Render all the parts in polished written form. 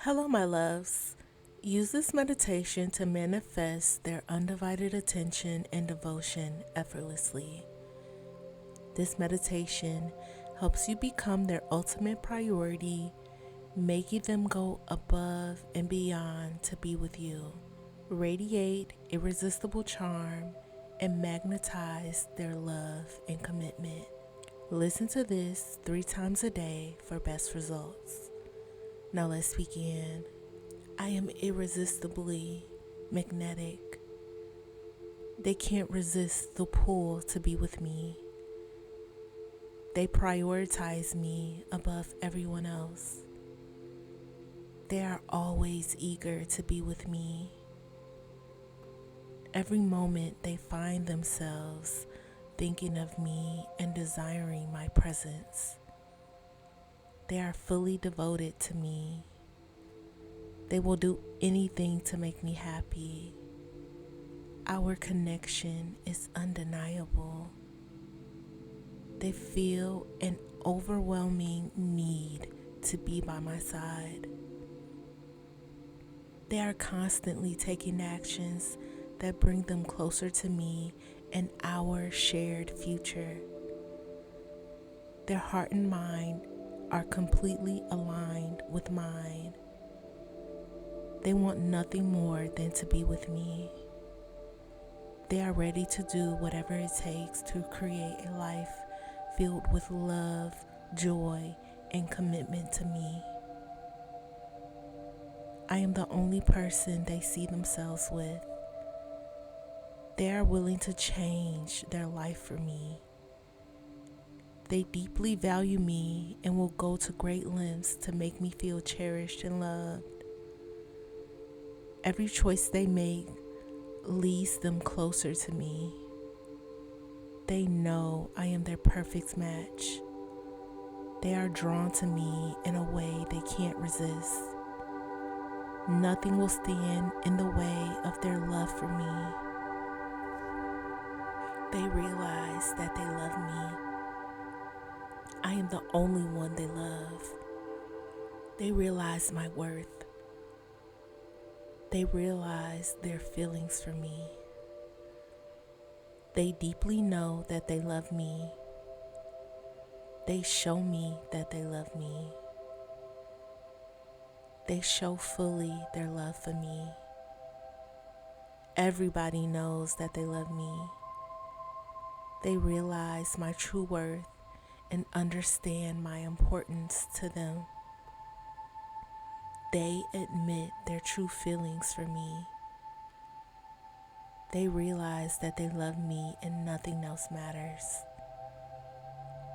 Hello, my loves. Use this meditation to manifest their undivided attention and devotion effortlessly. This meditation helps you become their ultimate priority, making them go above and beyond to be with you. Radiate irresistible charm and magnetize their love and commitment. Listen to this 3 times a day for best results. Now let's begin. I am irresistibly magnetic. They can't resist the pull to be with me. They prioritize me above everyone else. They are always eager to be with me. Every moment they find themselves thinking of me and desiring my presence. They are fully devoted to me. They will do anything to make me happy. Our connection is undeniable. They feel an overwhelming need to be by my side. They are constantly taking actions that bring them closer to me and our shared future. Their heart and mind are completely aligned with mine. They want nothing more than to be with me. They are ready to do whatever it takes to create a life filled with love, joy, and commitment to me. I am the only person they see themselves with. They are willing to change their life for me. They deeply value me and will go to great lengths to make me feel cherished and loved. Every choice they make leads them closer to me. They know I am their perfect match. They are drawn to me in a way they can't resist. Nothing will stand in the way of their love for me. They realize that they love me. I am the only one they love. They realize my worth. They realize their feelings for me. They deeply know that they love me. They show me that they love me. They show fully their love for me. Everybody knows that they love me. They realize my true worth and understand my importance to them. They admit their true feelings for me. They realize that they love me and nothing else matters.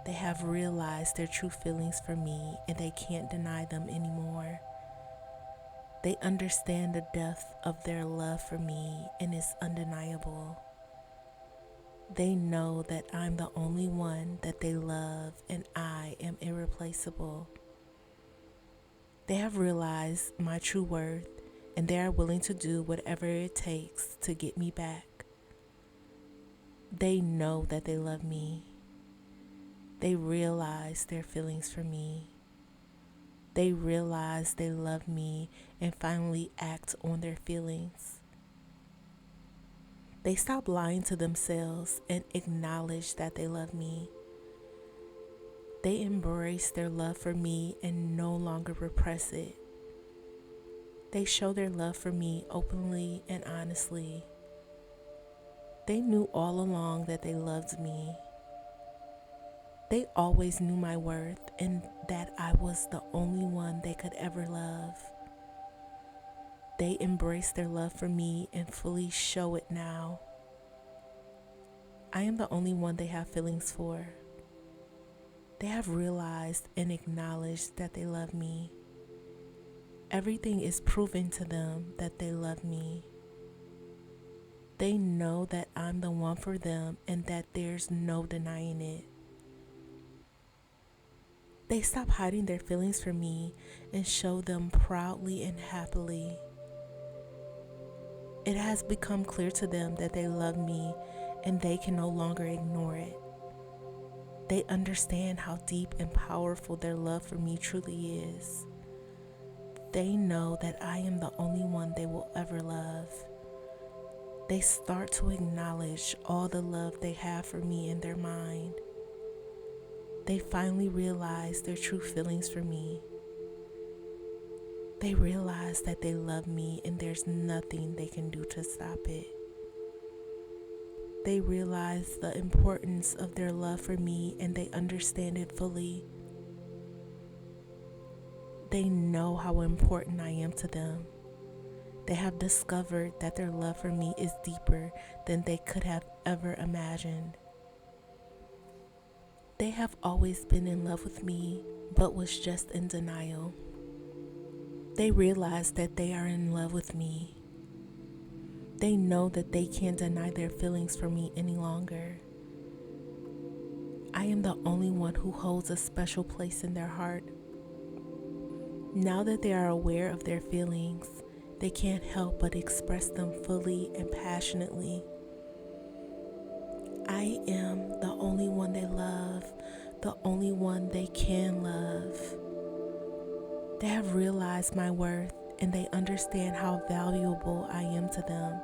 They have realized their true feelings for me and they can't deny them anymore. They understand the depth of their love for me and it's undeniable. They know that I'm the only one that they love and I am irreplaceable. They have realized my true worth and they are willing to do whatever it takes to get me back. They know that they love me. They realize their feelings for me. They realize they love me and finally act on their feelings. They stop lying to themselves and acknowledge that they love me. They embrace their love for me and no longer repress it. They show their love for me openly and honestly. They knew all along that they loved me. They always knew my worth and that I was the only one they could ever love. They embrace their love for me and fully show it now. I am the only one they have feelings for. They have realized and acknowledged that they love me. Everything is proven to them that they love me. They know that I'm the one for them and that there's no denying it. They stop hiding their feelings for me and show them proudly and happily. It has become clear to them that they love me and they can no longer ignore it. They understand how deep and powerful their love for me truly is. They know that I am the only one they will ever love. They start to acknowledge all the love they have for me in their mind. They finally realize their true feelings for me. They realize that they love me and there's nothing they can do to stop it. They realize the importance of their love for me and they understand it fully. They know how important I am to them. They have discovered that their love for me is deeper than they could have ever imagined. They have always been in love with me, but was just in denial. They realize that they are in love with me. They know that they can't deny their feelings for me any longer. I am the only one who holds a special place in their heart. Now that they are aware of their feelings, they can't help but express them fully and passionately. I am the only one they love, the only one they can love. They have realized my worth and they understand how valuable I am to them.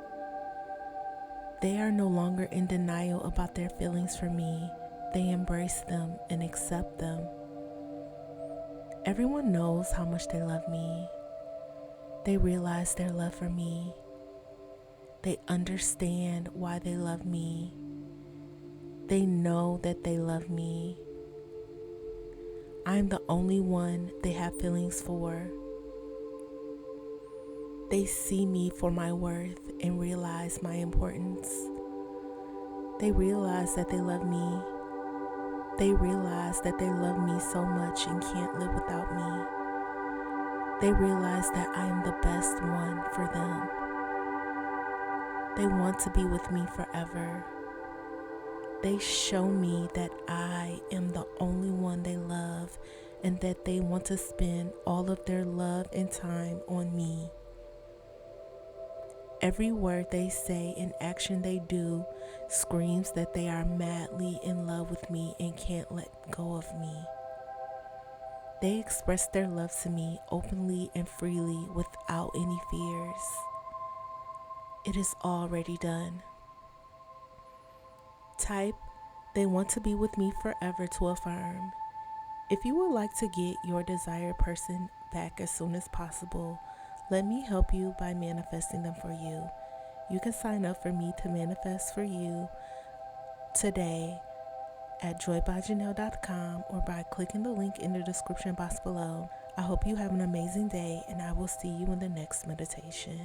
They are no longer in denial about their feelings for me. They embrace them and accept them. Everyone knows how much they love me. They realize their love for me. They understand why they love me. They know that they love me. I'm the only one they have feelings for. They see me for my worth and realize my importance. They realize that they love me. They realize that they love me so much and can't live without me. They realize that I am the best one for them. They want to be with me forever. They show me that I am the only one they love and that they want to spend all of their love and time on me. Every word they say and action they do screams that they are madly in love with me and can't let go of me. They express their love to me openly and freely without any fears. It is already done. Type, they want to be with me forever to affirm. If you would like to get your desired person back as soon as possible, let me help you by manifesting them for you. You can sign up for me to manifest for you today at joybyjanell.com or by clicking the link in the description box below. I hope you have an amazing day and I will see you in the next meditation.